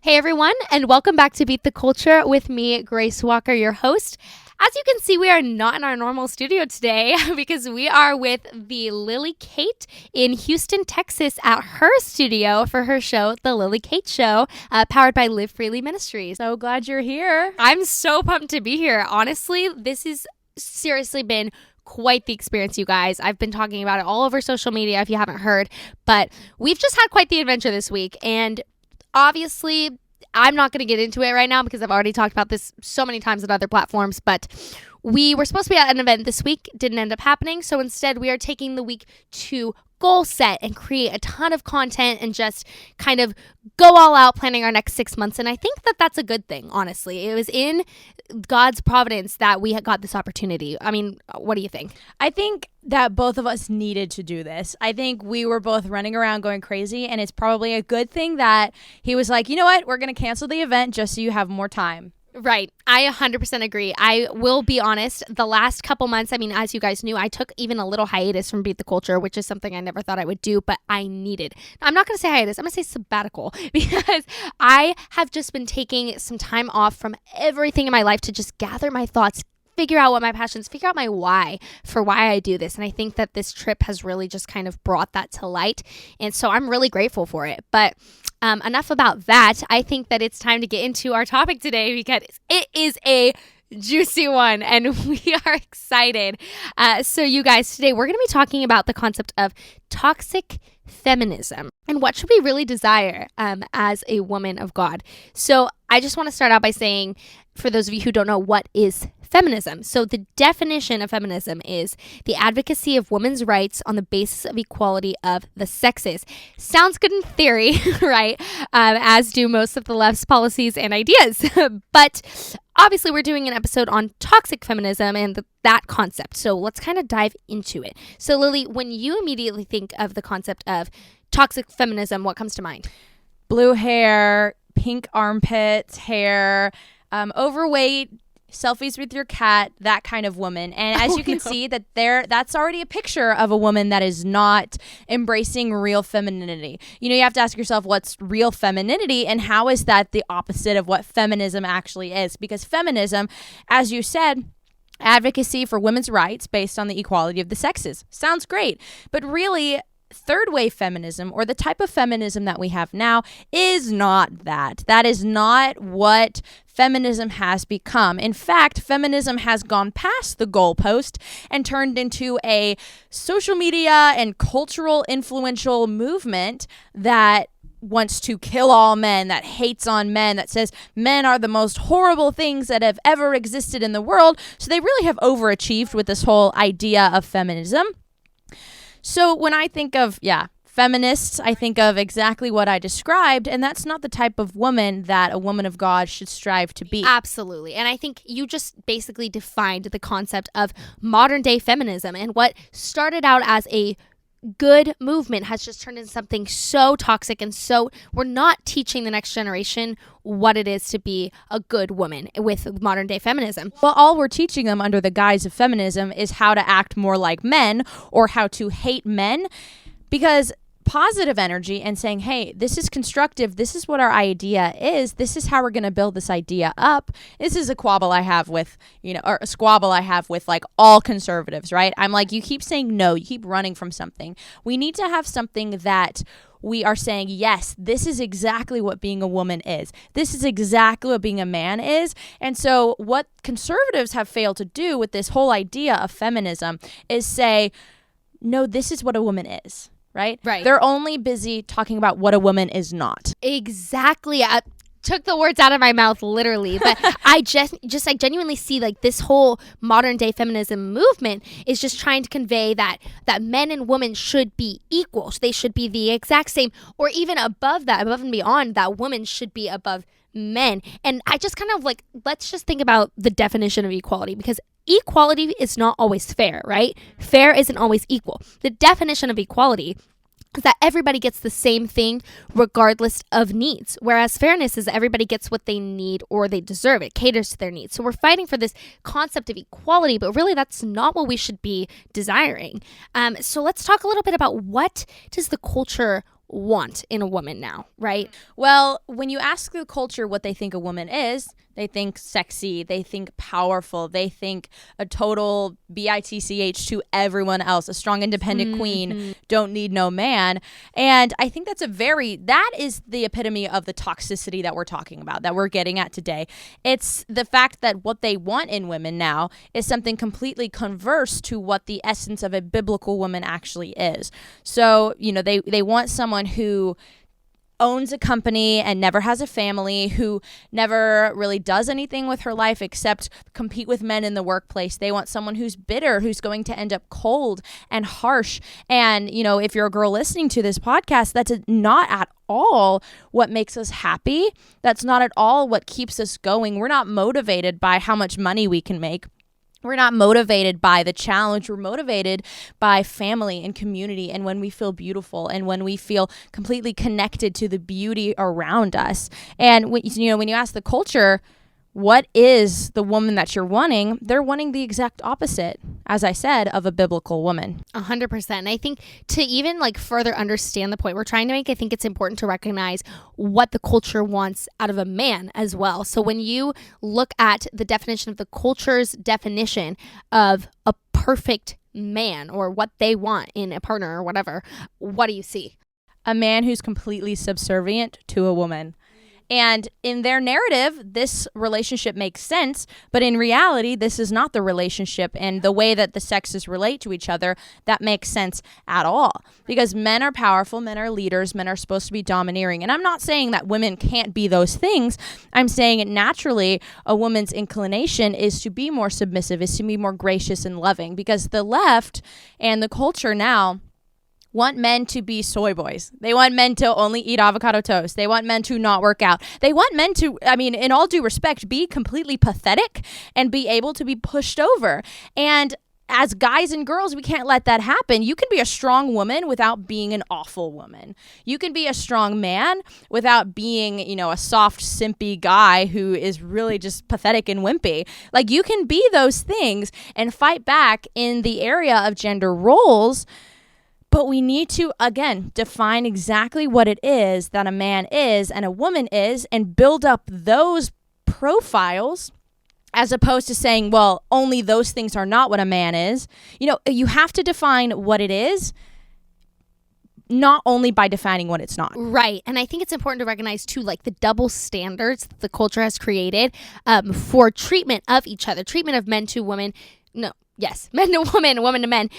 Hey everyone, and welcome back to Beat the Culture with me, Grace Walker, your host. As you can see, we are not in our normal studio today because we are with the Lily Kate in Houston, Texas at her studio for her show, The Lily Kate Show, powered by Live Freely Ministries. So glad you're here. I'm so pumped to be here. Honestly, this has seriously been quite the experience, you guys. I've been talking about it all over social media if you haven't heard, but we've just had quite the adventure this week, and obviously, I'm not going to get into it right now because I've already talked about this so many times on other platforms, but we were supposed to be at an event this week, didn't end up happening, so instead we are taking the week to goal set and create a ton of content and just kind of go all out planning our next 6 months, and I think that that's a good thing, honestly. It was in God's providence that we got this opportunity. I mean, what do you think? I think that both of us needed to do this. I think we were both running around going crazy, and it's probably a good thing that he was like, you know what, we're going to cancel the event just so you have more time. Right. I 100% agree. I will be honest, the last couple months, I mean, as you guys knew, I took even a little hiatus from Beat the Culture, which is something I never thought I would do, but I needed. I'm not going to say hiatus. I'm going to say sabbatical because I have just been taking some time off from everything in my life to just gather my thoughts, figure out what my passions, figure out my why for why I do this. And I think that this trip has really just kind of brought that to light. And so I'm really grateful for it. But enough about that. I think that it's time to get into our topic today because it is a juicy one and we are excited. So you guys, today we're going to be talking about the concept of toxic feminism and what should we really desire as a woman of God. So I just want to start out by saying, for those of you who don't know, what is feminism? So the definition of feminism is the advocacy of women's rights on the basis of equality of the sexes. Sounds good in theory, right? As do most of the left's policies and ideas. But obviously we're doing an episode on toxic feminism and that concept. So let's kind of dive into it. So Lily, when you immediately think of the concept of toxic feminism, what comes to mind? Blue hair, pink armpits, hair, overweight, selfies with your cat, that kind of woman. And as you can see that that's already a picture of a woman that is not embracing real femininity. You know, you have to ask yourself, what's real femininity and how is that the opposite of what feminism actually is? Because feminism, as you said, advocacy for women's rights based on the equality of the sexes. Sounds great. But really, third wave feminism, or the type of feminism that we have now, is not that. That is not what feminism has become. In fact, feminism has gone past the goalpost and turned into a social media and cultural influential movement that wants to kill all men, that hates on men, that says men are the most horrible things that have ever existed in the world. So they really have overachieved with this whole idea of feminism. So when I think of, feminists, I think of exactly what I described, and that's not the type of woman that a woman of God should strive to be. Absolutely. And I think you just basically defined the concept of modern day feminism, and what started out as a good movement has just turned into something so toxic, and so we're not teaching the next generation what it is to be a good woman with modern day feminism. Well, all we're teaching them under the guise of feminism is how to act more like men or how to hate men, because positive energy and saying, hey, this is constructive, this is what our idea is, this is how we're going to build this idea up. This is a squabble I have with like all conservatives, right? I'm like, you keep saying no, you keep running from something. We need to have something that we are saying, yes, this is exactly what being a woman is. This is exactly what being a man is. And so what conservatives have failed to do with this whole idea of feminism is say, no, this is what a woman is. Right? They're only busy talking about what a woman is not. Exactly. I took the words out of my mouth literally, but I just I genuinely see like this whole modern day feminism movement is just trying to convey that men and women should be equal. They should be the exact same, or even above that, above and beyond that, women should be above men. And I just kind of like, let's just think about the definition of equality, because equality is not always fair, right? Fair isn't always equal. The definition of equality is that everybody gets the same thing regardless of needs, whereas fairness is that everybody gets what they need or they deserve. It caters to their needs. So we're fighting for this concept of equality, but really that's not what we should be desiring. So let's talk a little bit about what does the culture want in a woman now, right? Well, when you ask the culture what they think a woman is, they think sexy, they think powerful, they think a total bitch to everyone else, a strong, independent queen, don't need no man. And I think that is the epitome of the toxicity that we're talking about, that we're getting at today. It's the fact that what they want in women now is something completely converse to what the essence of a biblical woman actually is. So, they want someone who owns a company and never has a family, who never really does anything with her life except compete with men in the workplace. They want someone who's bitter, who's going to end up cold and harsh. And, if you're a girl listening to this podcast, that's not at all what makes us happy. That's not at all what keeps us going. We're not motivated by how much money we can make. We're not motivated by the challenge. We're motivated by family and community, and when we feel beautiful and when we feel completely connected to the beauty around us. And when you ask the culture, what is the woman that you're wanting? They're wanting the exact opposite, as I said, of a biblical woman. 100%. I think to even further understand the point we're trying to make, I think it's important to recognize what the culture wants out of a man as well. So when you look at the definition of the culture's definition of a perfect man, or what they want in a partner or whatever, what do you see? A man who's completely subservient to a woman. And in their narrative, this relationship makes sense, but in reality, this is not the relationship and the way that the sexes relate to each other that makes sense at all. Because men are powerful, men are leaders, men are supposed to be domineering. And I'm not saying that women can't be those things. I'm saying naturally a woman's inclination is to be more submissive, is to be more gracious and loving, because the left and the culture now want men to be soy boys. They want men to only eat avocado toast. They want men to not work out. They want men to, in all due respect, be completely pathetic and be able to be pushed over. And as guys and girls, we can't let that happen. You can be a strong woman without being an awful woman. You can be a strong man without being, a soft, simpy guy who is really just pathetic and wimpy. You can be those things and fight back in the area of gender roles. But we need to, again, define exactly what it is that a man is and a woman is and build up those profiles, as opposed to saying, well, only those things are not what a man is. You have to define what it is, not only by defining what it's not. Right. And I think it's important to recognize, too, the double standards that the culture has created for treatment of each other, treatment of men to women. No. Yes, men to women, woman to men.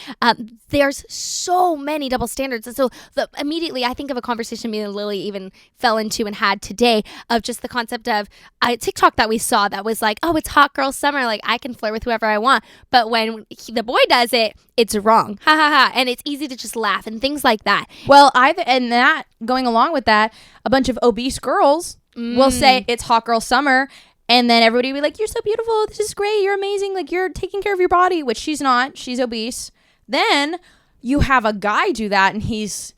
There's so many double standards. And so immediately I think of a conversation me and Lily even fell into and had today of just the concept of a TikTok that we saw that was oh, it's hot girl summer. I can flirt with whoever I want. But when the boy does it, it's wrong. Ha ha ha. And it's easy to just laugh and things like that. Well, going along with that, a bunch of obese girls will say it's hot girl summer. And then everybody will be like, you're so beautiful. This is great. You're amazing. You're taking care of your body, which she's not. She's obese. Then you have a guy do that and he's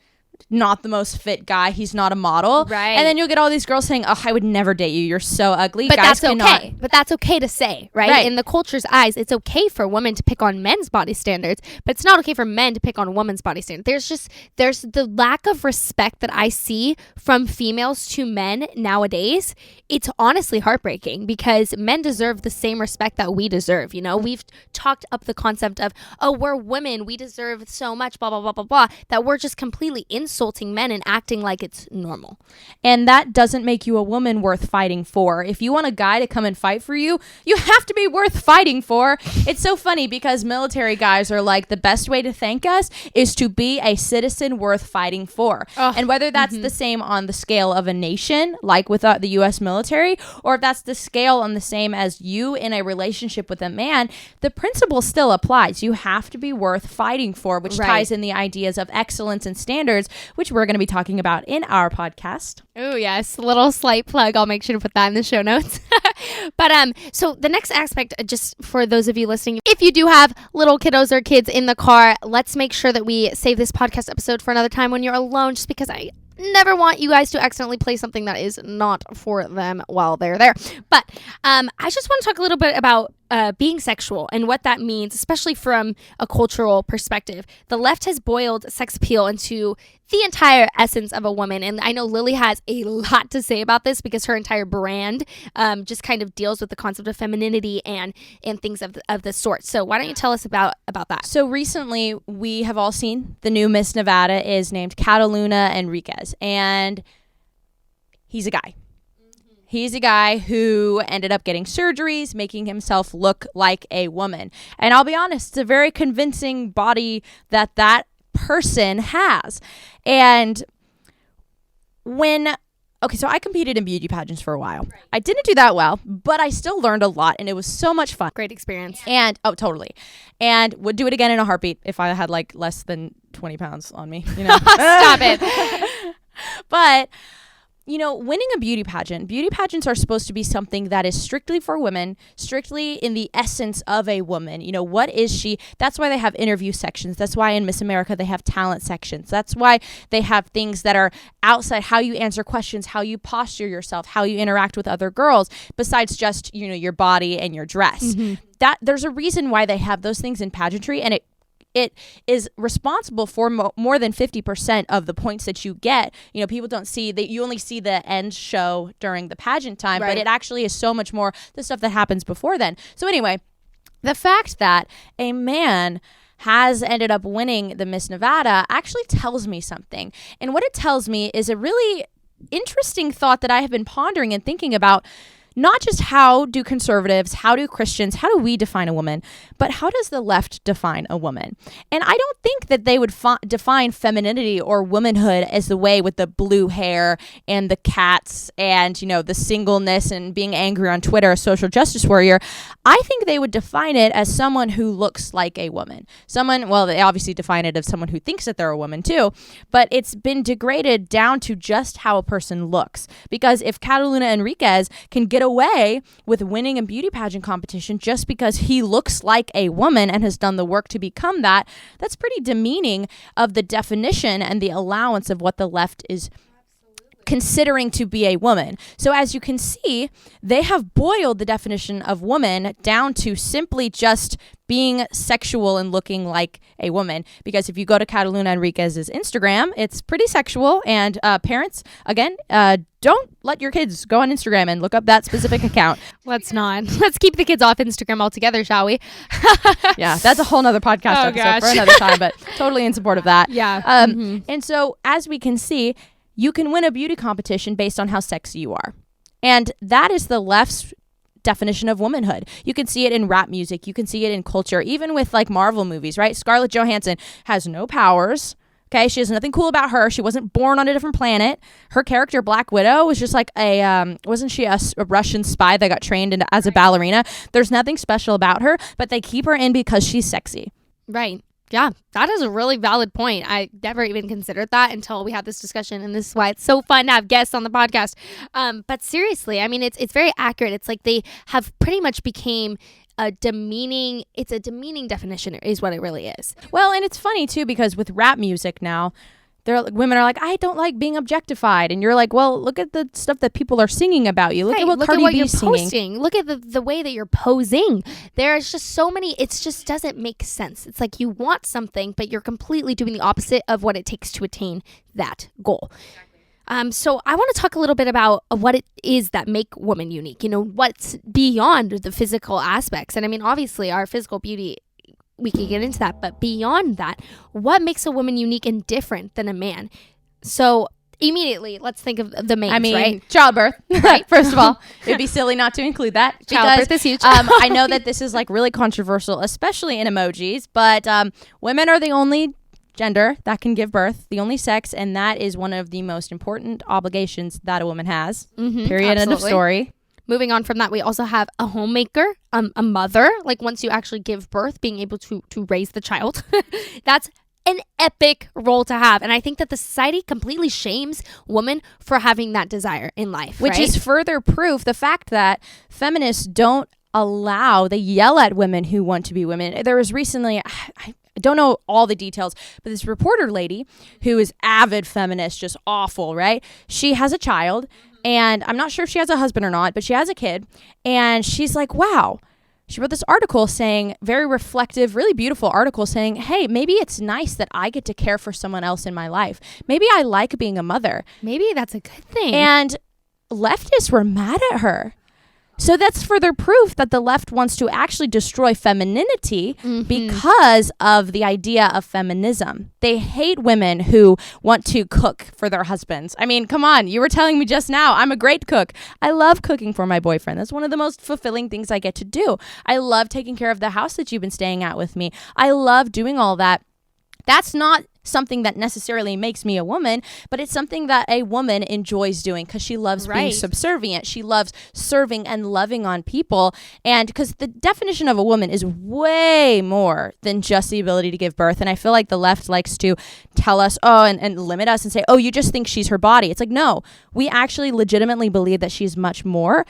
not the most fit guy. He's not a model. Right. And then you'll get all these girls saying, oh, I would never date you. You're so ugly. But Guys that's okay. But that's okay to say, right? In the culture's eyes, it's okay for women to pick on men's body standards, but it's not okay for men to pick on women's body standards. There's the lack of respect that I see from females to men nowadays. It's honestly heartbreaking because men deserve the same respect that we deserve. We've talked up the concept of, oh, we're women. We deserve so much, blah, blah, blah, blah, blah, that we're just completely insulting men and acting like it's normal. And that doesn't make you a woman worth fighting for. If you want a guy to come and fight for you, you have to be worth fighting for. It's so funny because military guys are the best way to thank us is to be a citizen worth fighting for. And whether that's the same on the scale of a nation, like with the U.S. military, or if that's the scale on the same as you in a relationship with a man, the principle still applies. You have to be worth fighting for, which ties in the ideas of excellence and standards, which we're going to be talking about in our podcast. Oh, yes. Little slight plug. I'll make sure to put that in the show notes. But so the next aspect, just for those of you listening, if you do have little kiddos or kids in the car, let's make sure that we save this podcast episode for another time when you're alone, just because I never want you guys to accidentally play something that is not for them while they're there. But I just want to talk a little bit about being sexual and what that means, especially from a cultural perspective. The left has boiled sex appeal into the entire essence of a woman. And I know Lily has a lot to say about this because her entire brand just kind of deals with the concept of femininity and things of the sort. So why don't you tell us about that? So recently, we have all seen the new Miss Nevada is named Cataluna Enriquez, and he's a guy. He's a guy who ended up getting surgeries, making himself look like a woman. And I'll be honest, it's a very convincing body that person has. And so I competed in beauty pageants for a while. Right. I didn't do that well, but I still learned a lot, and it was so much fun. Great experience. And, totally. And would do it again in a heartbeat if I had like less than 20 pounds on me. Stop it. But winning a beauty pageants are supposed to be something that is strictly for women, strictly in the essence of a woman. What is she? That's why they have interview sections. That's why in Miss America they have talent sections. That's why they have things that are outside how you answer questions, how you posture yourself, how you interact with other girls, besides just, your body and your dress. Mm-hmm. That there's a reason why they have those things in pageantry, and it is responsible for more than 50% of the points that you get. People don't see that. You only see the end show during the pageant time, right. But it actually is so much more the stuff that happens before then. So anyway, the fact that a man has ended up winning the Miss Nevada actually tells me something. And what it tells me is a really interesting thought that I have been pondering and thinking about. Not just how do conservatives, how do Christians, how do we define a woman, but how does the left define a woman? And I don't think that they would define femininity or womanhood as the way with the blue hair and the cats and, the singleness and being angry on Twitter, a social justice warrior. I think they would define it as someone who looks like a woman. They obviously define it as someone who thinks that they're a woman too, but it's been degraded down to just how a person looks. Because if Cataluna Enriquez can get away with winning a beauty pageant competition just because he looks like a woman and has done the work to become that's pretty demeaning of the definition and the allowance of what the left is considering to be a woman. So as you can see, they have boiled the definition of woman down to simply just being sexual and looking like a woman. Because if you go to Cataluna Enriquez's Instagram, it's pretty sexual. And parents, again, don't let your kids go on Instagram and look up that specific account. Let's not. Let's keep the kids off Instagram altogether, shall we? Yeah, that's a whole nother podcast episode for another time, but totally in support of that. Yeah. And so as we can see, you can win a beauty competition based on how sexy you are. And that is the left's definition of womanhood. You can see it in rap music. You can see it in culture, even with like Marvel movies, right? Scarlett Johansson has no powers. Okay, she has nothing cool about her. She wasn't born on a different planet. Her character, Black Widow, was just like wasn't she a Russian spy that got trained as a ballerina? There's nothing special about her, but they keep her in because she's sexy. Right. Yeah, that is a really valid point. I never even considered that until we had this discussion, and this is why it's so fun to have guests on the podcast. But seriously, I mean, it's very accurate. It's like they have pretty much became a demeaning definition is what it really is. Well, and it's funny too, because with rap music now, women are like, I don't like being objectified. And you're like, well, look at the stuff that people are singing about you. Look at what Cardi B's singing. Posting. Look at the way that you're posing. There's just so many, it just doesn't make sense. It's like you want something, but you're completely doing the opposite of what it takes to attain that goal. So I want to talk a little bit about what it is that make women unique. What's beyond the physical aspects. And I mean, obviously our physical beauty, we can get into that, but beyond that, what makes a woman unique and different than a man? So immediately, let's think of the main, right? Childbirth, right? First of all, it'd be silly not to include that. Childbirth is huge. I know that this is like really controversial, especially in emojis, but women are the only gender that can give birth, the only sex, and that is one of the most important obligations that a woman has. Period. End of story. Moving on from that, we also have a homemaker, a mother. Like once you actually give birth, being able to raise the child. That's an epic role to have. And I think that the society completely shames women for having that desire in life. Which is further proof, the fact that feminists don't allow, they yell at women who want to be women. There was recently, I don't know all the details, but this reporter lady who is avid feminist, just awful, right? She has a child. And I'm not sure if she has a husband or not, but she has a kid. And she's like, wow, she wrote this article saying, very reflective, really beautiful article saying, hey, maybe it's nice that I get to care for someone else in my life. Maybe I like being a mother. Maybe that's a good thing. And leftists were mad at her. So that's further proof that the left wants to actually destroy femininity because of the idea of feminism. They hate women who want to cook for their husbands. I mean, come on. You were telling me just now, I'm a great cook. I love cooking for my boyfriend. That's one of the most fulfilling things I get to do. I love taking care of the house that you've been staying at with me. I love doing all that. That's not something that necessarily makes me a woman, but it's something that a woman enjoys doing because she loves being subservient. She loves serving and loving on people. And because the definition of a woman is way more than just the ability to give birth. And I feel like the left likes to tell us, and limit us and say, oh, you just think she's her body. It's like, no, we actually legitimately believe that she's much more.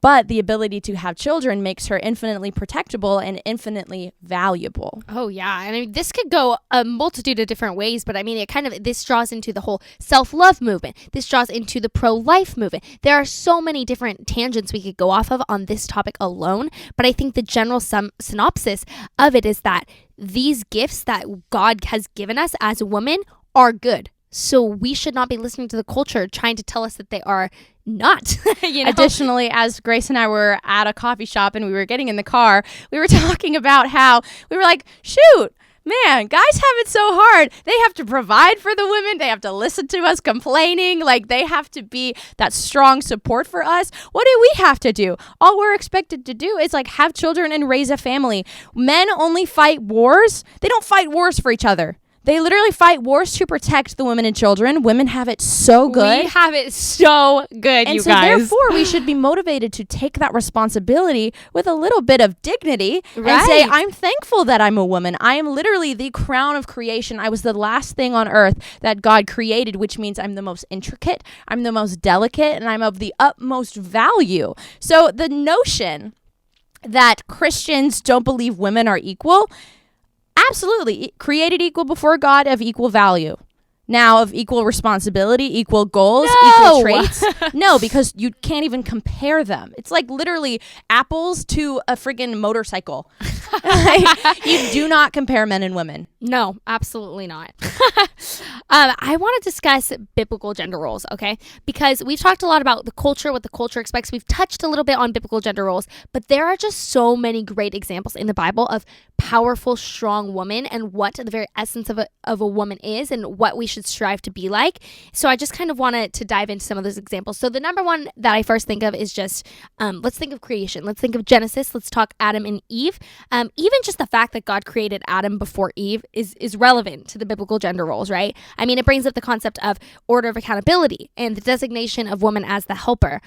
But the ability to have children makes her infinitely protectable and infinitely valuable. Oh, yeah. And I mean, this could go a multitude of different ways, but I mean, this draws into the whole self-love movement. This draws into the pro-life movement. There are so many different tangents we could go off of on this topic alone, but I think the general synopsis of it is that these gifts that God has given us as women are good. So we should not be listening to the culture trying to tell us that they are not. Additionally, as Grace and I were at a coffee shop and we were getting in the car, we were talking about how we were like, shoot, man, guys have it so hard. They have to provide for the women. They have to listen to us complaining. Like, they have to be that strong support for us. What do we have to do? All we're expected to do is like have children and raise a family. Men only fight wars. They don't fight wars for each other. They literally fight wars to protect the women and children. Women have it so good. We have it so good, you guys. And so therefore, we should be motivated to take that responsibility with a little bit of dignity and say, I'm thankful that I'm a woman. I am literally the crown of creation. I was the last thing on earth that God created, which means I'm the most intricate, I'm the most delicate, and I'm of the utmost value. So the notion that Christians don't believe women are equal, absolutely. Created equal before God, of equal value. Now, of equal responsibility, equal goals, equal traits. No, because you can't even compare them. It's like literally apples to a friggin' motorcycle. You do not compare men and women. No, absolutely not. I want to discuss biblical gender roles, okay? Because we've talked a lot about the culture, what the culture expects. We've touched a little bit on biblical gender roles, but there are just so many great examples in the Bible of powerful, strong women and what the very essence of a woman is and what we should strive to be like. So I just kind of wanted to dive into some of those examples. So the number one that I first think of is just, let's think of creation. Let's think of Genesis. Let's talk Adam and Eve. Even just the fact that God created Adam before Eve is relevant to the biblical gender roles, right? I mean, it brings up the concept of order of accountability and the designation of woman as the helper.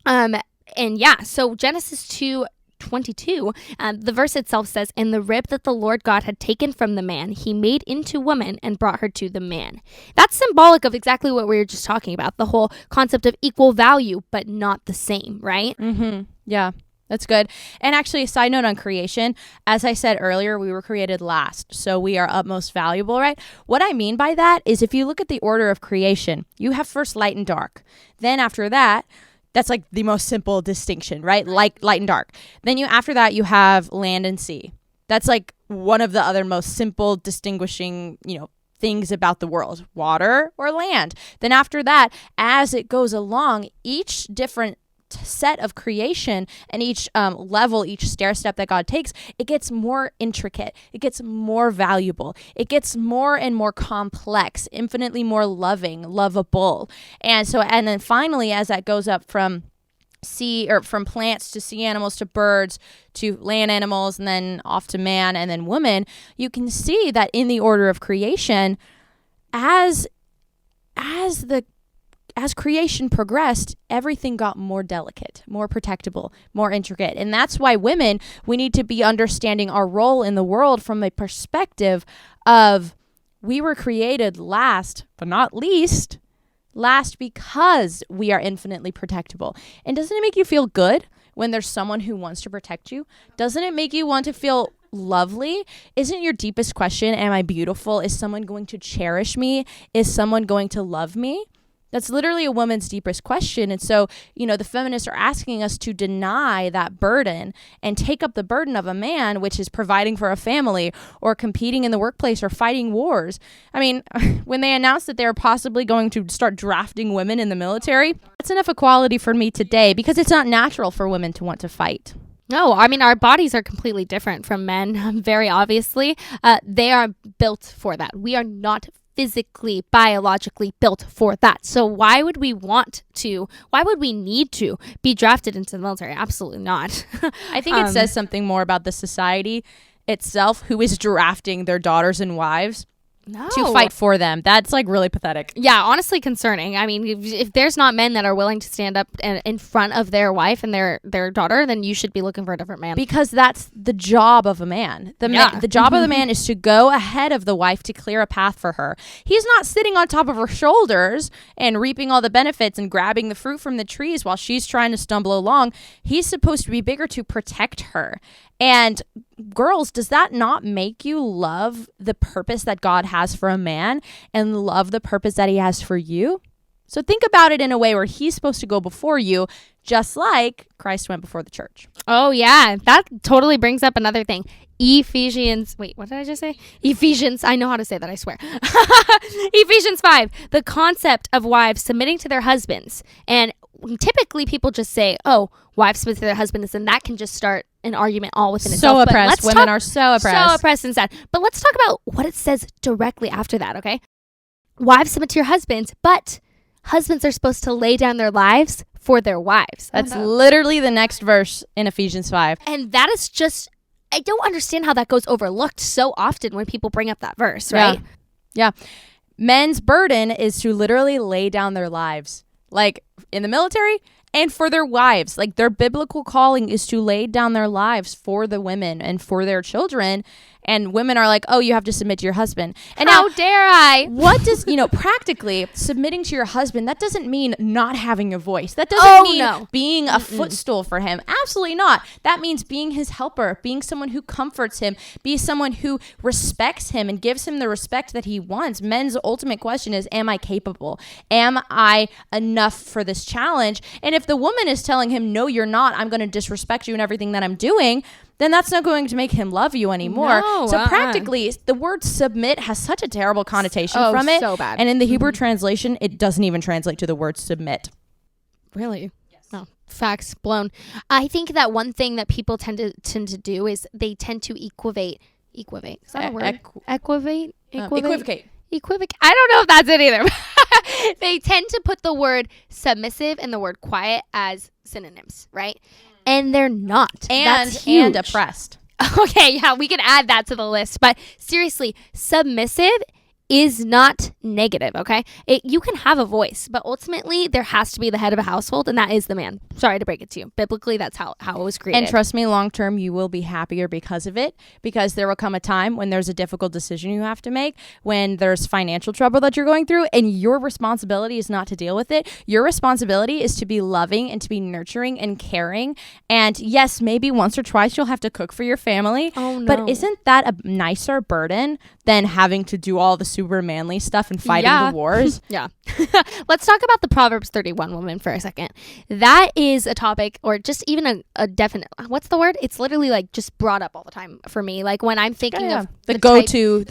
So Genesis 2:22, the verse itself says, "And the rib that the Lord God had taken from the man, he made into woman and brought her to the man." That's symbolic of exactly what we were just talking about, the whole concept of equal value, but not the same, right? Mm-hmm. Yeah. That's good. And actually, a side note on creation, as I said earlier, we were created last, so we are utmost valuable, right? What I mean by that is if you look at the order of creation, you have first light and dark. Then after that, that's like the most simple distinction, right? Light and dark. Then after that, you have land and sea. That's like one of the other most simple distinguishing, things about the world, water or land. Then after that, as it goes along, each different set of creation and each level, each stair step that God takes, it gets more intricate, it gets more valuable, it gets more and more complex, infinitely more lovable. And then finally, as that goes up from from plants to sea animals to birds to land animals and then off to man and then woman, you can see that in the order of creation, as creation progressed, everything got more delicate, more protectable, more intricate. And that's why women, we need to be understanding our role in the world from a perspective of we were created last, but not least, last because we are infinitely protectable. And doesn't it make you feel good when there's someone who wants to protect you? Doesn't it make you want to feel lovely? Isn't your deepest question, am I beautiful? Is someone going to cherish me? Is someone going to love me? That's literally a woman's deepest question. And so, the feminists are asking us to deny that burden and take up the burden of a man, which is providing for a family or competing in the workplace or fighting wars. I mean, when they announced that they were possibly going to start drafting women in the military, that's enough equality for me today, because it's not natural for women to want to fight. No, I mean, our bodies are completely different from men, very obviously. They are built for that. We are not physically, biologically built for that. So why would we need to be drafted into the military? Absolutely not. I think it says something more about the society itself, who is drafting their daughters and wives to fight for them. That's like really pathetic. Yeah, honestly concerning. I mean, if there's not men that are willing to stand up in front of their wife and their daughter, then you should be looking for a different man. Because that's the job of a man. The job of the man is to go ahead of the wife to clear a path for her. He's not sitting on top of her shoulders and reaping all the benefits and grabbing the fruit from the trees while she's trying to stumble along. He's supposed to be bigger to protect her. And girls, does that not make you love the purpose that God has for a man and love the purpose that he has for you? So think about it in a way where he's supposed to go before you, just like Christ went before the church. Oh, yeah. That totally brings up another thing. Ephesians. Wait, what did I just say? Ephesians. I know how to say that, I swear. Ephesians 5. The concept of wives submitting to their husbands. And typically people just say, oh, wives submit to their husbands, and that can just start an argument all within itself. So oppressed. Women are so oppressed. So oppressed and sad. But let's talk about what it says directly after that, okay? Wives submit to your husbands, but husbands are supposed to lay down their lives for their wives. That's literally the next verse in Ephesians 5. And that is just, I don't understand how that goes overlooked so often when people bring up that verse, right? Yeah. Men's burden is to literally lay down their lives, like in the military and for their wives. Like their biblical calling is to lay down their lives for the women and for their children. And women are like, oh, you have to submit to your husband. And how dare I? What does, practically submitting to your husband, that doesn't mean not having a voice. That doesn't mean being a footstool for him. Absolutely not. That means being his helper, being someone who comforts him, be someone who respects him and gives him the respect that he wants. Men's ultimate question is, am I capable? Am I enough for this challenge? And if the woman is telling him, no, you're not, I'm going to disrespect you in everything that I'm doing, then that's not going to make him love you anymore. No, so practically, the word submit has such a terrible connotation from it. So bad. And in the Hebrew translation, it doesn't even translate to the word submit. Really? Yes. Oh, facts blown. I think that one thing that people tend to do is they tend to equivocate. Is that a word? Equivocate? Equivocate. I don't know if that's it either. They tend to put the word submissive and the word quiet as synonyms, right? And they're not. And oppressed. Okay, yeah, we can add that to the list. But seriously, submissive is not negative, okay? You can have a voice, but ultimately there has to be the head of a household, and that is the man. Sorry to break it to you. Biblically, that's how it was created. And trust me, long term, you will be happier because of it, because there will come a time when there's a difficult decision you have to make, when there's financial trouble that you're going through, and your responsibility is not to deal with it. Your responsibility is to be loving and to be nurturing and caring. And yes, maybe once or twice you'll have to cook for your family. Oh, no. But isn't that a nicer burden than having to do all the super manly stuff and fighting the wars? Yeah. Let's talk about the Proverbs 31 woman for a second. That is a topic, or just even a definite, what's the word? It's literally like just brought up all the time for me. Like when I'm thinking of the go-to.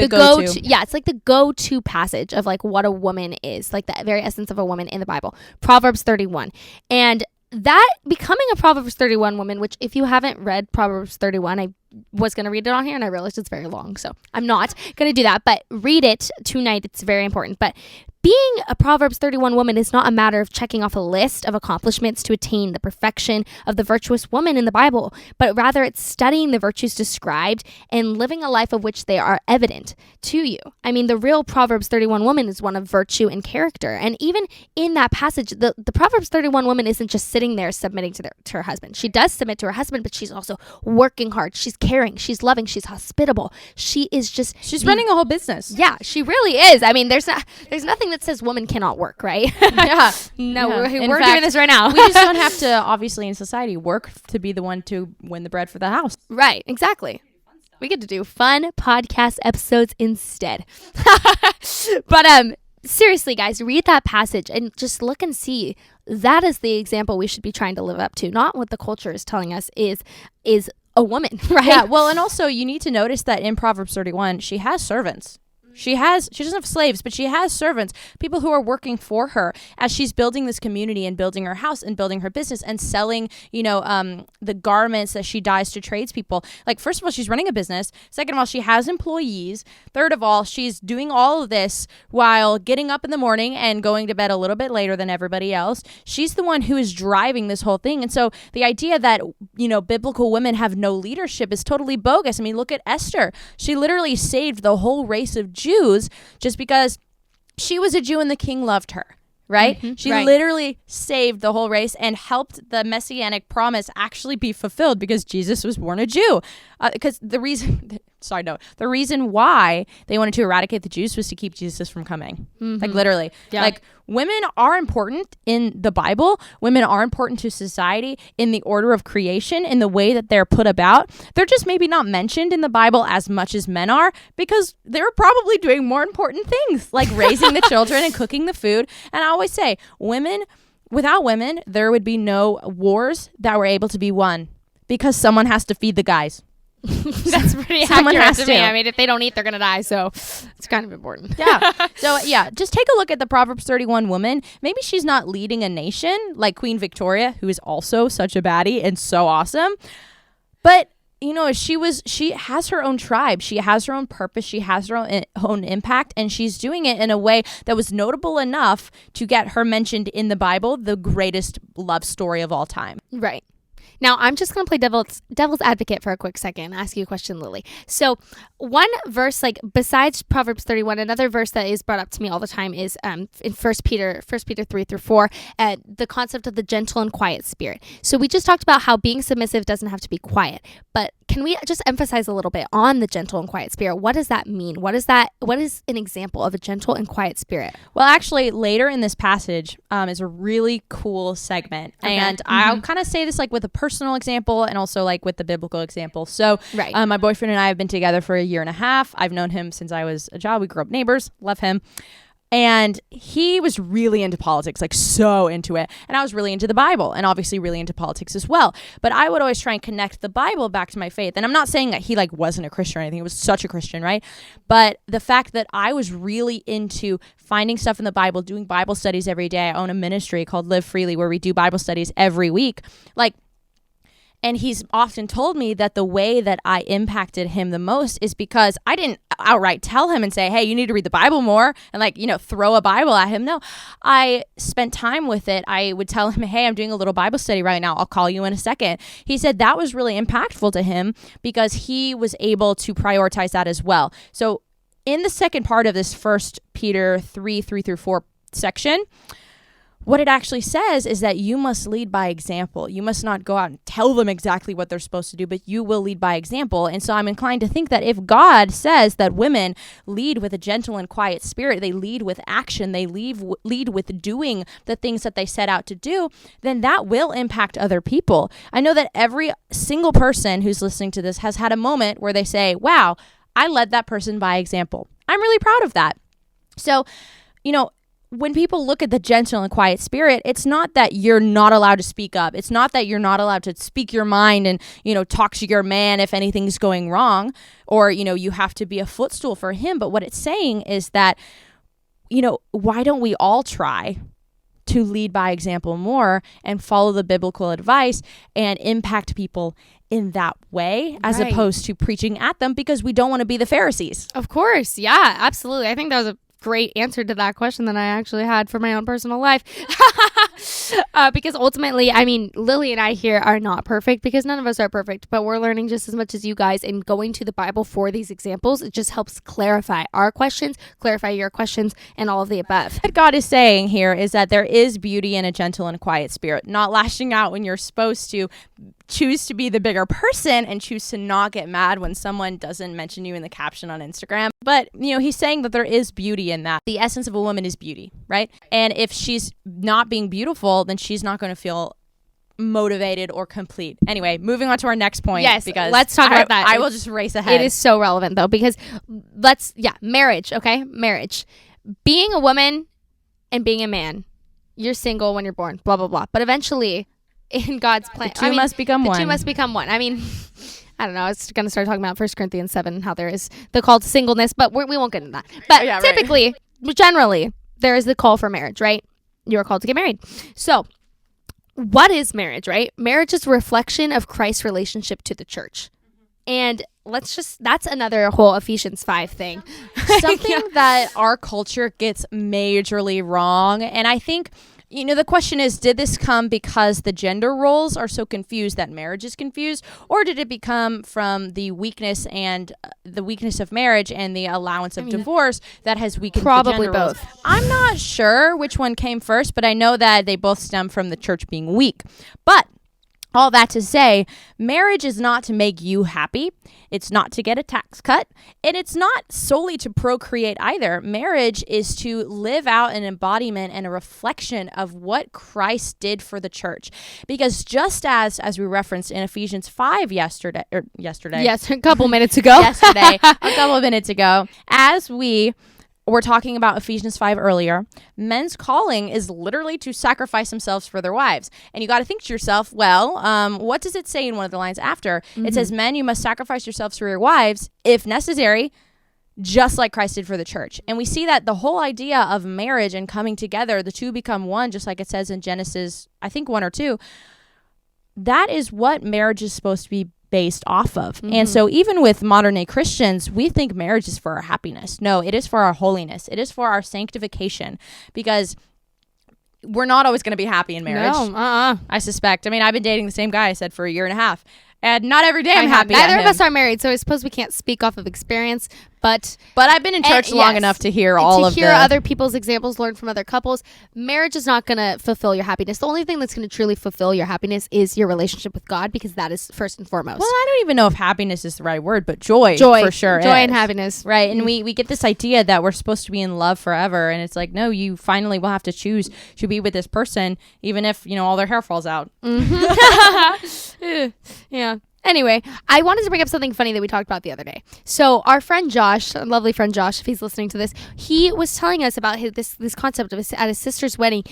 Yeah, it's like the go-to passage of like what a woman is, like the very essence of a woman in the Bible. Proverbs 31. And that becoming a Proverbs 31 woman, which if you haven't read Proverbs 31, I was going to read it on here and I realized it's very long, so I'm not going to do that, but read it tonight. It's very important. But being a Proverbs 31 woman is not a matter of checking off a list of accomplishments to attain the perfection of the virtuous woman in the Bible, but rather it's studying the virtues described and living a life of which they are evident to you. I mean, the real Proverbs 31 woman is one of virtue and character. And even in that passage, the Proverbs 31 woman isn't just sitting there submitting to her husband. She does submit to her husband, but she's also working hard. She's caring. She's loving. She's hospitable. She's running a whole business. Yeah, she really is. I mean, there's nothing that says woman cannot work, right? Yeah. No, yeah. We're doing this right now. We just don't have to, obviously, in society, work to be the one to win the bread for the house. Right, exactly. We get to do fun podcast episodes instead. But seriously, guys, read that passage and just look and see. That is the example we should be trying to live up to, not what the culture is telling us is a woman, right? Yeah, well, and also you need to notice that in Proverbs 31, she has servants. She doesn't have slaves, but she has servants, people who are working for her as she's building this community and building her house and building her business and selling, the garments that she dyes to tradespeople. Like, first of all, she's running a business. Second of all, she has employees. Third of all, she's doing all of this while getting up in the morning and going to bed a little bit later than everybody else. She's the one who is driving this whole thing. And so the idea that, biblical women have no leadership is totally bogus. I mean, look at Esther. She literally saved the whole race of Jews just because she was a Jew and the king loved her, right? Mm-hmm, she right. literally saved the whole race and helped the messianic promise actually be fulfilled because Jesus was born a Jew. Because the reason why they wanted to eradicate the Jews was to keep Jesus from coming. Mm-hmm. Like, literally. Yeah. Like, women are important in the Bible. Women are important to society in the order of creation, in the way that they're put about. They're just maybe not mentioned in the Bible as much as men are because they're probably doing more important things like raising the children and cooking the food. And I always say, without women, there would be no wars that were able to be won because someone has to feed the guys. That's pretty Someone accurate has to to. me. I mean, if they don't eat, they're going to die. So it's kind of important. Yeah. So, yeah, just take a look at the Proverbs 31 woman. Maybe she's not leading a nation like Queen Victoria, who is also such a baddie and so awesome. But, she has her own tribe. She has her own purpose. She has her own impact. And she's doing it in a way that was notable enough to get her mentioned in the Bible, the greatest love story of all time. Right. Now, I'm just going to play devil's advocate for a quick second and ask you a question, Lily. So one verse, like besides Proverbs 31, another verse that is brought up to me all the time is in 1 Peter 3-4, the concept of the gentle and quiet spirit. So we just talked about how being submissive doesn't have to be quiet, but can we just emphasize a little bit on the gentle and quiet spirit? What does that mean? What is an example of a gentle and quiet spirit? Well, actually, later in this passage is a really cool segment. Okay. And I'll kind of say this like with a personal example and also like with the biblical example. So Right. My boyfriend and I have been together for 1.5 years. I've known him since I was a child. We grew up neighbors. Love him. And he was really into politics, like so into it. And I was really into the Bible and obviously really into politics as well. But I would always try and connect the Bible back to my faith. And I'm not saying that he like wasn't a Christian or anything. He was such a Christian, right? But the fact that I was really into finding stuff in the Bible, doing Bible studies every day. I own a ministry called Live Freely where we do Bible studies every week. And he's often told me that the way that I impacted him the most is because I didn't outright tell him and say, hey, you need to read the Bible more and throw a Bible at him. No, I spent time with it. I would tell him, hey, I'm doing a little Bible study right now. I'll call you in a second. He said that was really impactful to him because he was able to prioritize that as well. So in the second part of this 1 Peter 3:3-4 section, what it actually says is that you must lead by example. You must not go out and tell them exactly what they're supposed to do, but you will lead by example. And so I'm inclined to think that if God says that women lead with a gentle and quiet spirit, they lead with action, they lead with doing the things that they set out to do, then that will impact other people. I know that every single person who's listening to this has had a moment where they say, wow, I led that person by example. I'm really proud of that. So, when people look at the gentle and quiet spirit, it's not that you're not allowed to speak up. It's not that you're not allowed to speak your mind and, talk to your man if anything's going wrong or, you have to be a footstool for him. But what it's saying is that, why don't we all try to lead by example more and follow the biblical advice and impact people in that way as Right. opposed to preaching at them because we don't want to be the Pharisees. Of course. Yeah, absolutely. I think that was a great answer to that question that I actually had for my own personal life. Because ultimately, I mean, Lily and I here are not perfect because none of us are perfect, but we're learning just as much as you guys. And going to the Bible for these examples, it just helps clarify our questions, clarify your questions, and all of the above. What God is saying here is that there is beauty in a gentle and quiet spirit, not lashing out when you're supposed to, choose to be the bigger person and choose to not get mad when someone doesn't mention you in the caption on Instagram. But, he's saying that there is beauty in that. The essence of a woman is beauty, right? And if she's not being beautiful, then she's not going to feel motivated or complete. Anyway, moving on to our next point. Yes, because let's talk about that. I will just race ahead. It is so relevant though, because marriage, okay? Marriage. being a woman and being a man, you're single when you're born, blah, blah, blah. But eventually, in God's plan, the two must become one. The two must become one. I mean, I don't know. I was going to start talking about 1 Corinthians 7, how there is the call to singleness, but we won't get into that. But typically, generally, there is the call for marriage, right? You are called to get married. So what is marriage, right? Marriage is a reflection of Christ's relationship to the church. And that's another whole Ephesians 5 thing. Something that our culture gets majorly wrong. And I think, the question is, did this come because the gender roles are so confused that marriage is confused? Or did it become from the weakness of marriage and the allowance of divorce that has weakened the gender roles? Both. I'm not sure which one came first, but I know that they both stem from the church being weak. But all that to say, marriage is not to make you happy. It's not to get a tax cut. And it's not solely to procreate either. Marriage is to live out an embodiment and a reflection of what Christ did for the church. Because just as we referenced in Ephesians 5 yesterday. Yes, a couple minutes ago. A couple of minutes ago. As we're talking about Ephesians 5 earlier, men's calling is literally to sacrifice themselves for their wives. And you got to think to yourself, what does it say in one of the lines after? Mm-hmm. It says, men, you must sacrifice yourselves for your wives, if necessary, just like Christ did for the church. And we see that the whole idea of marriage and coming together, the two become one, just like it says in Genesis, I think 1 or 2. That is what marriage is supposed to be based off of. Mm-hmm. And so even with modern day Christians, we think marriage is for our happiness. No, it is for our holiness. It is for our sanctification, because we're not always going to be happy in marriage. No, I suspect. I mean, I've been dating the same guy, I said, for 1.5 years. And not every day I'm happy. Neither of us are married, so I suppose we can't speak off of experience. But I've been in church long enough to hear other people's examples, learn from other couples. Marriage is not going to fulfill your happiness. The only thing that's going to truly fulfill your happiness is your relationship with God, because that is first and foremost. Well, I don't even know if happiness is the right word, but joy for sure. Joy and happiness. Right. And we get this idea that we're supposed to be in love forever. And it's like, no, you finally will have to choose to be with this person, even if, all their hair falls out. Mm-hmm. Yeah. Anyway, I wanted to bring up something funny that we talked about the other day. So our friend Josh, a lovely friend Josh, if he's listening to this, he was telling us about this concept of at his sister's wedding.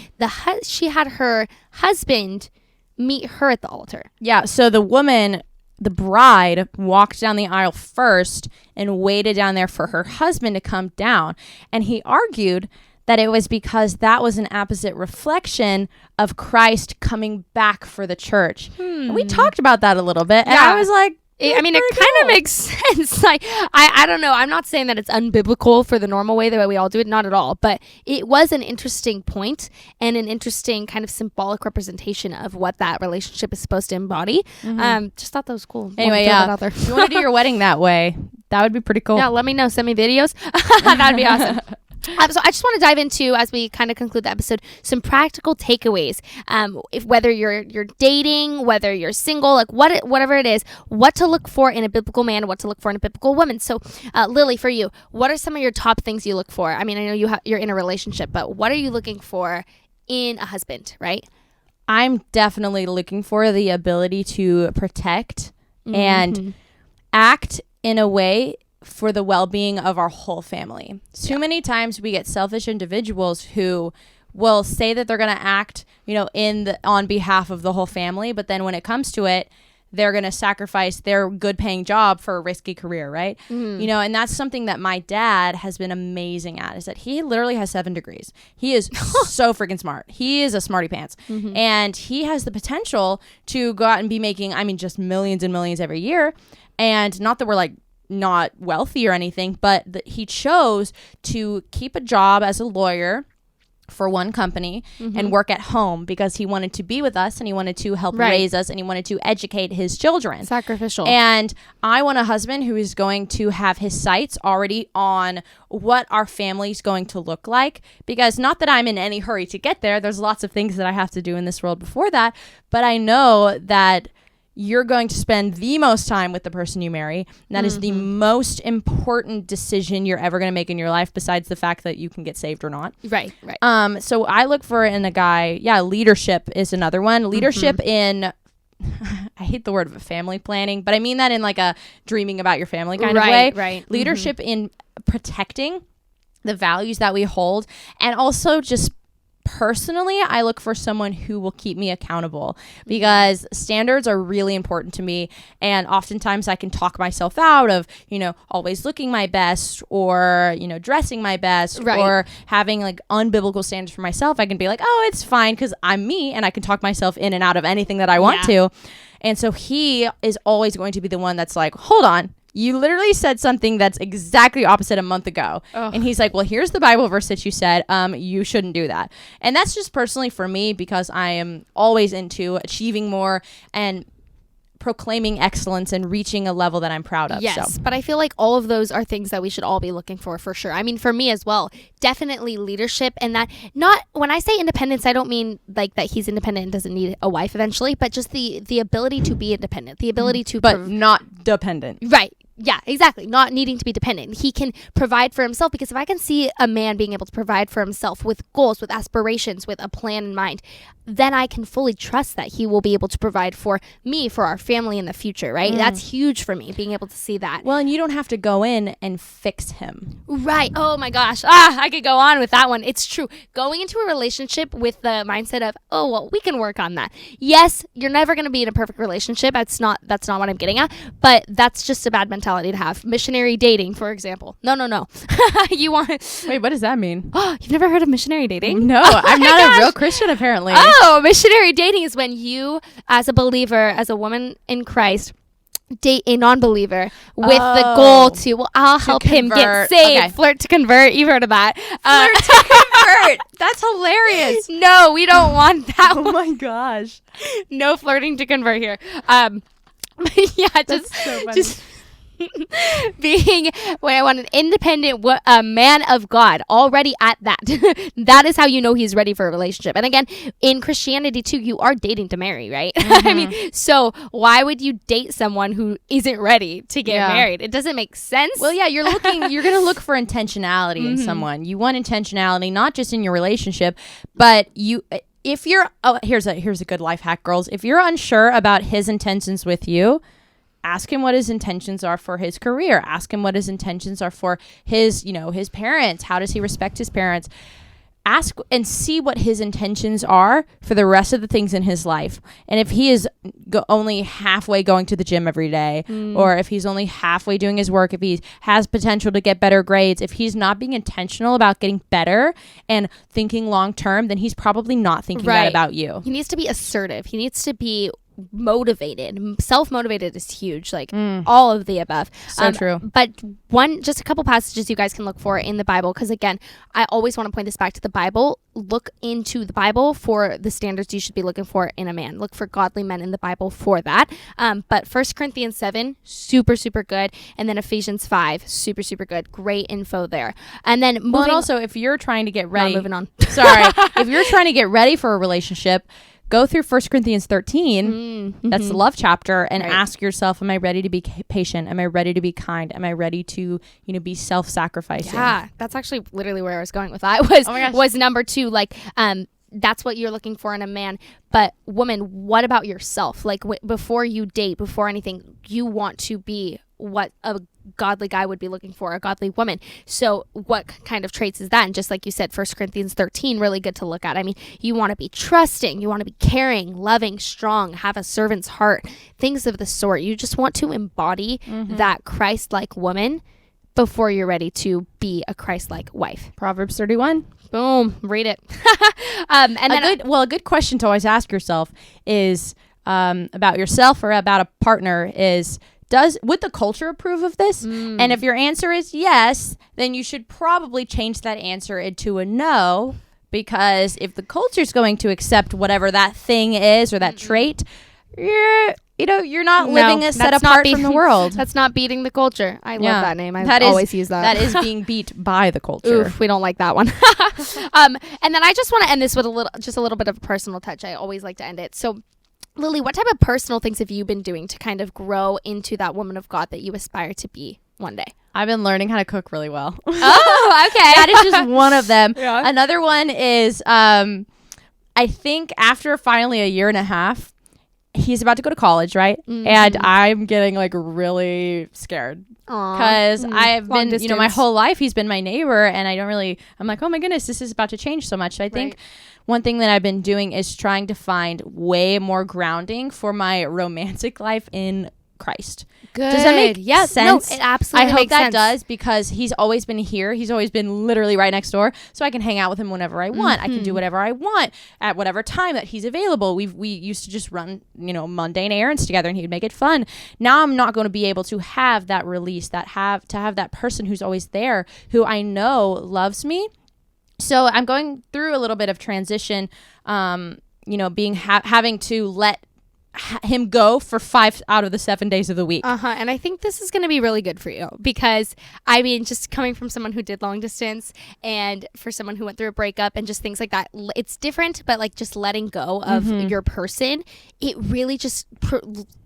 She had her husband meet her at the altar. Yeah, so the bride, walked down the aisle first and waited down there for her husband to come down. And he argued that it was because that was an opposite reflection of Christ coming back for the church. And we talked about that a little bit. And I was like, it kind of makes sense. Like, I don't know. I'm not saying that it's unbiblical for the normal way, the way we all do it. Not at all. But it was an interesting point and an interesting kind of symbolic representation of what that relationship is supposed to embody. Just thought that was cool. Anyway, if you want to do your wedding that way, that would be pretty cool. Yeah, let me know. Send me videos. That'd be awesome. So I just want to dive into, as we kind of conclude the episode, some practical takeaways. Whether you're dating, whether you're single, like whatever it is, what to look for in a biblical man, what to look for in a biblical woman. So, Lily, for you, what are some of your top things you look for? I mean, I know you're in a relationship, but what are you looking for in a husband, right? I'm definitely looking for the ability to protect and act in a way for the well-being of our whole family. Too many times we get selfish individuals who will say that they're going to act, on behalf of the whole family, but then when it comes to it, they're going to sacrifice their good-paying job for a risky career, right? And that's something that my dad has been amazing at, is that he literally has 7 degrees. He is so freaking smart. He is a smarty pants. And he has the potential to go out and be making, just millions and millions every year. And not that we're like not wealthy or anything, but he chose to keep a job as a lawyer for one company and work at home because he wanted to be with us and he wanted to help raise us and he wanted to educate his children. Sacrificial. And I want a husband who is going to have his sights already on what our family is going to look like, because not that I'm in any hurry to get there. There's lots of things that I have to do in this world before that, but I know that you're going to spend the most time with the person you marry. And that is the most important decision you're ever going to make in your life, besides the fact that you can get saved or not. Right. So I look for in a guy, leadership is another one. Leadership in, I hate the word of family planning, but I mean that in like a dreaming about your family kind of way. Right. Leadership in protecting the values that we hold, and also just personally, I look for someone who will keep me accountable, because standards are really important to me. And oftentimes I can talk myself out of, always looking my best, or, dressing my best, or having like unbiblical standards for myself. I can be like, oh, it's fine because I'm me, and I can talk myself in and out of anything that I want to. And so he is always going to be the one that's like, hold on. You literally said something that's exactly opposite a month ago. And he's like, well, here's the Bible verse that you said. You shouldn't do that. And that's just personally for me, because I am always into achieving more and proclaiming excellence and reaching a level that I'm proud of. Yes, but I feel like all of those are things that we should all be looking for sure. I mean, for me as well, definitely leadership, and that, not when I say independence, I don't mean like that he's independent and doesn't need a wife eventually, but just the ability to be independent, the ability to not dependent. Right. Yeah, exactly. Not needing to be dependent. He can provide for himself, because if I can see a man being able to provide for himself with goals, with aspirations, with a plan in mind, then I can fully trust that he will be able to provide for me, for our family in the future, right? That's huge for me, being able to see that. Well, and you don't have to go in and fix him. Right. Oh my gosh. I could go on with that one. It's true. Going into a relationship with the mindset of, oh, well, we can work on that. Yes, you're never going to be in a perfect relationship. That's not what I'm getting at, but that's just a bad mentality to have. Missionary dating, for example. No. You want... Wait, what does that mean? Oh, you've never heard of missionary dating? No, I'm not a real Christian, apparently. Oh, missionary dating is when you, as a believer, as a woman in Christ, date a non-believer with the goal to, well, I'll help him get saved. Okay. Flirt to convert. You've heard of that. Flirt to convert. That's hilarious. No, we don't want that. Oh my gosh. No flirting to convert here. Just being when I want an independent man of God already at that. That is how you know he's ready for a relationship. And again, in Christianity too, you are dating to marry, right? I mean, so why would you date someone who isn't ready to get married? It doesn't make sense. Well, yeah, you're going to look for intentionality in someone. You want intentionality, not just in your relationship, but if you're, here's a good life hack, girls. If you're unsure about his intentions with you, ask him what his intentions are for his career. Ask him what his intentions are for his parents. How does he respect his parents? Ask and see what his intentions are for the rest of the things in his life. And if he is only halfway going to the gym every day, or if he's only halfway doing his work, if he has potential to get better grades, if he's not being intentional about getting better and thinking long term, then he's probably not thinking that about you. He needs to be assertive. He needs to be motivated. Self-motivated is huge, like all of the above. So true. But just a couple passages you guys can look for in the Bible, because again, I always want to point this back to the Bible. Look into the Bible for the standards you should be looking for in a man. Look for godly men in the Bible for that. But 1 Corinthians 7, super, super good. And then Ephesians 5, super, super good. Great info there. And then moving... Well, and also, if you're trying to get ready... moving on. Sorry. If you're trying to get ready for a relationship, go through 1 Corinthians 13, that's the love chapter, and ask yourself, am I ready to be patient? Am I ready to be kind? Am I ready to, be self-sacrificing? Yeah, that's actually literally where I was going with that. Was number 2, like, that's what you're looking for in a man. But woman, what about yourself? Like before you date, before anything, you want to be what a godly guy would be looking for, a godly woman. So what kind of traits is that? And just like you said, 1 Corinthians 13, really good to look at. I mean, you want to be trusting, you want to be caring, loving, strong, have a servant's heart, things of the sort. You just want to embody that Christ-like woman before you're ready to be a Christ-like wife. Proverbs 31. Boom, read it. A good question to always ask yourself is about yourself or about a partner is, would the culture approve of this? And if your answer is yes, then you should probably change that answer into a no, because if the culture is going to accept whatever that thing is or that trait, you're not living set apart from the world. That's not beating the culture. I love that name. I always use that. That is being beat by the culture. Oof, we don't like that one. And then I just want to end this with a little bit of a personal touch. I always like to end it. So, Lily, what type of personal things have you been doing to kind of grow into that woman of God that you aspire to be one day? I've been learning how to cook really well. Oh, okay. That is just one of them. Yeah. Another one is, I think after finally a year and a half, he's about to go to college, right? And I'm getting like really scared because I've been, you know, my whole life he's been my neighbor, and I'm like, oh my goodness, this is about to change so much. So I think one thing that I've been doing is trying to find way more grounding for my romantic life in Christ. Good. Does that make sense? No, it absolutely I hope makes that sense. does, because he's always been here. He's always been literally right next door, so I can hang out with him whenever I want. I can do whatever I want at whatever time that he's available. We used to just run, you know, mundane errands together, and he'd make it fun. Now I'm not going to be able to have that release, to have that person who's always there, who I know loves me. So I'm going through a little bit of transition, you know, being having to let him go for 5 out of the 7 days of the week. And I think this is going to be really good for you, because I mean, just coming from someone who did long distance, and for someone who went through a breakup and just things like that, it's different, but like just letting go of your person, it really just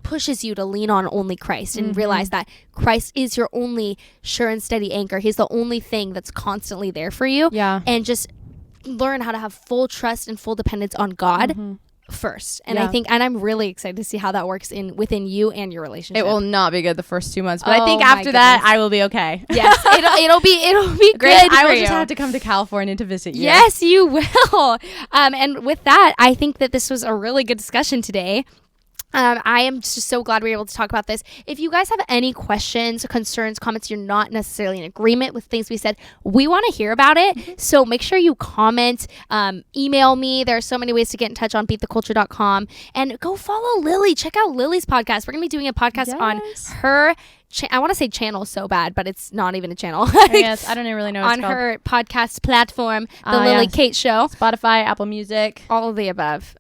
pushes you to lean on only Christ and realize that Christ is your only sure and steady anchor. He's the only thing that's constantly there for you. Yeah. And just learn how to have full trust and full dependence on God first. And I think, and I'm really excited to see how that works within you and your relationship. It will not be good the first 2 months, but I think after that I will be okay. Yes, it'll be Great. good. I will for just you. have to come to California to visit you. Yes, you will. And with that, I think that this was a really good discussion today. I am just so glad we were able to talk about this. If you guys have any questions, concerns, comments, you're not necessarily in agreement with things we said, we want to hear about it. So make sure you comment, email me. There are so many ways to get in touch on beattheculture.com. And go follow Lily. Check out Lily's podcast. We're going to be doing a podcast on her I want to say channel so bad, but it's not even a channel. Yes, I don't really know what on it's called. her podcast platform, The Lily Kate Show. Spotify, Apple Music. All of the above.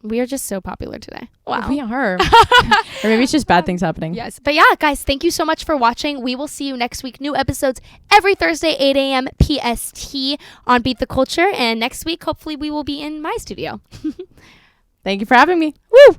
We are just so popular today. Wow. We are. Or maybe it's just bad things happening. Yes. But yeah, guys, thank you so much for watching. We will see you next week. New episodes every Thursday, 8 a.m. PST on Beat the Culture. And next week, hopefully, we will be in my studio. Thank you for having me. Woo!